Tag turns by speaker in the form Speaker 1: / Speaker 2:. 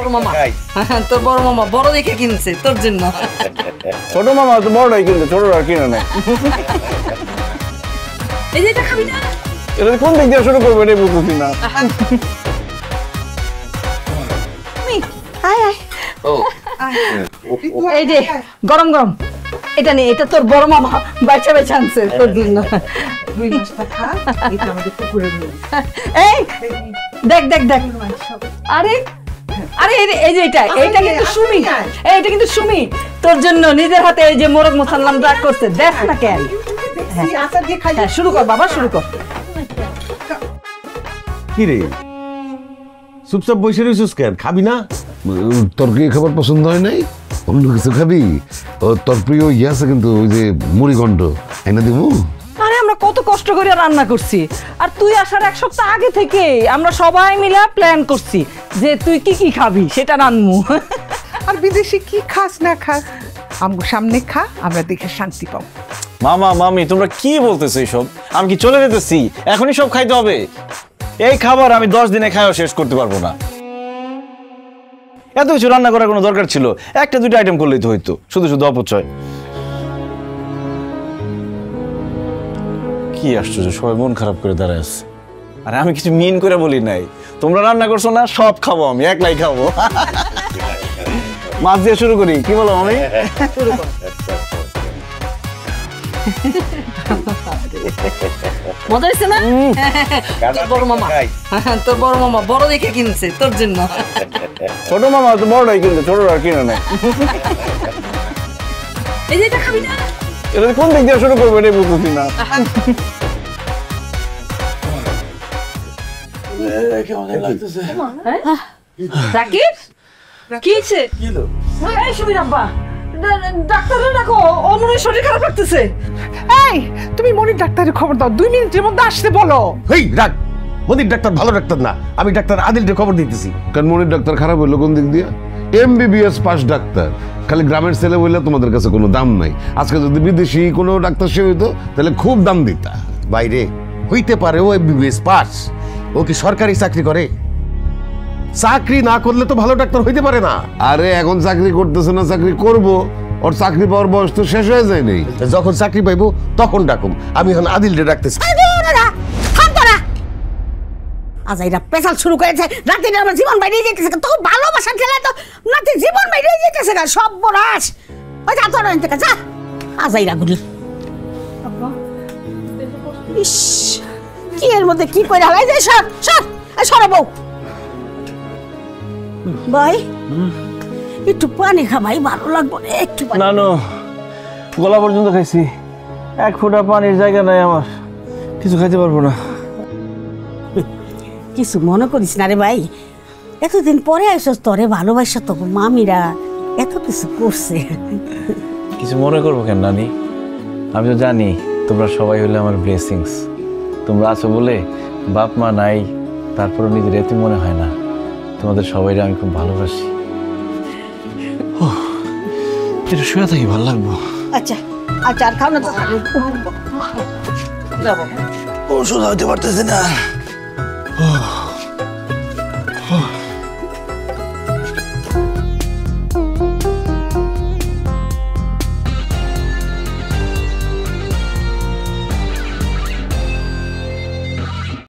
Speaker 1: বড় মামা তোর বড় মামা বড় দেখে কিনছে তোর জন্য।
Speaker 2: ছোট মামা তো বড়টাই কিনছে, ছোটরা কিনে নেয়।
Speaker 1: এই যে এটা খাবি না?
Speaker 2: এটা কোন দিক দিয়ে শুরু করবো এটাই বুঝতেছি না।
Speaker 1: এই যে গরম গরম এটা নে, এটা তোর বড় মামা বাচ্চা বাচ্চা আনছে তোর জন্য। এই দেখ দেখ দেখ, আরে আরে এই যে এটা কিন্তু সুমি, এইটা কিন্তু সুমি তোর জন্য নিজের হাতে এই যে মোরগ মোসাল্লাম রাগ করছে, দেখ না কেন। হ্যাঁ শুরু কর বাবা, শুরু কর।
Speaker 3: কি রে চুপচাপ বসে রয়েছিস কেন? খাবি না?
Speaker 4: তোর কি খাবার পছন্দ হয় নাই? অন্য কিছু খাবি? তোর প্রিয় ইয়ে আছে কিন্তু, ওই যে মুড়িঘণ্ট এনে দিব।
Speaker 1: আরে আমরা কত কষ্ট করে রান্না করছি, আর তুই আসার এক সপ্তাহ আগে থেকে আমরা সবাই মিলে প্ল্যান করছি যে তুই কি কি খাবি সেটা রান্নু।
Speaker 5: আর বিদেশি কি খাস না খাস আমগো সামনে খা, আমরা দেখে শান্তি পাবো।
Speaker 2: মামা মামি তোমরা কি বলতেছো এইসব? আমি কি চলে যেতেছি? এখনই সব খাইতে হবে? এই খাবার আমি 10 দিনে খাইও শেষ করতে পারবো না। এত কিছু রান্না করার কোনো দরকার ছিল? একটা দুটো আইটেম করলেই তো হইতো, শুধু শুধু অপচয়। কি আশ্চর্য, সবাই মন খারাপ করে দাঁড়ায় আছে। আরে আমি কিছু মিন করে বলি নাই, তোমরা রান্না করছো না, সব খাবো আমি, একলাই খাবো। মাছ দিয়ে শুরু করি, কি বলো আমি?
Speaker 1: মজা হয়েছে না? তোর বড় মামা বড় দেখে কিনছে তোর জন্য।
Speaker 2: ছোট মামা তো বড়টাই কিনছে, ছোটরা কিনে নেয়।
Speaker 1: এই যে এটা খাবি না?
Speaker 2: এটা কোন দিক দিয়ে শুরু করবো এটাই বুঝতেছি না।
Speaker 1: রাকিব কি হয়েছে? এই সুমির আব্বা, ডাক্তাররা ডাকো, ওর মনে হয় শরীর খারাপ লাগতেছে।
Speaker 5: এই তুমি মনির ডাক্তারের খবর দাও, 2 মিনিটের মধ্যে আসতে বলো।
Speaker 3: হেই রাখ, মনির ডাক্তার ভালো ডাক্তার না, আমি ডাক্তার আদিলকে খবর দিতেছি।
Speaker 4: কারণ মনির ডাক্তার খারাপ হইলো কোন দিক দিয়ে? MBBS পাস ডাক্তার, খালি গ্রামের ছেলে বললে তোমাদের কাছে কোনো দাম নাই। আজকে যদি বিদেশি কোনো ডাক্তার সে হইতো তাহলে খুব দাম দিতা।
Speaker 3: বাইরে হইতে পারে ও MBBS পাস, ও কি সরকারি চাকরি করে? চাকরি না করলে তো ভালো ডাক্তার হইতে পারে না।
Speaker 4: আরে এখন চাকরি করতেছে না, চাকরি করব, ওর চাকরি পাওয়ার বয়স তো শেষ হয়ে যায় নাই।
Speaker 3: যখন চাকরি পাইবো তখন ডাকুম। আমি এখন আদিলকে ডাকতেছি।
Speaker 6: আজাইরা পেশাল শুরু করেছে, রাতে আমার জীবন বাইরে যেতেছে, তো ভালোবাসা ঠেলে তো নাতে জীবন বাইরে যেতেছে, সব বরাস। ওই যা তোর থেকে যা, আজাইরা গুলি। ইস কি এর মধ্যে কি করে হালাই যায়, সর সর সরাবো। ভাই একটু পানি খা ভাই, ভালো লাগবো রে একটু।
Speaker 2: না নো, গলা পর্যন্ত খাইছি, 1 ফোঁটা পানির জায়গা নাই আমার, কিছু খাইতে পারবো না।
Speaker 6: কিছু মনে করিস না রে ভাই, এতদিন পরে আইসস, তোরে ভালোবাসা তো মামিরা এত কিছু করছে।
Speaker 2: কিছু মনে করবো কেন নানি? আমি তো জানি তোমরা সবাই হলে আমার ব্লেসিংস। তোমরা আছো বলে বাপ মা নাই, তারপরে নিজের এতে মনে হয় না। তোমাদের সবাইকে আমি খুব ভালোবাসি। এটা শুয়ে থাকি, ভালো লাগবো।
Speaker 6: আচ্ছা আচ্ছা, আর খাও না তো,
Speaker 2: ওষুধ হইতে পারতেছে না।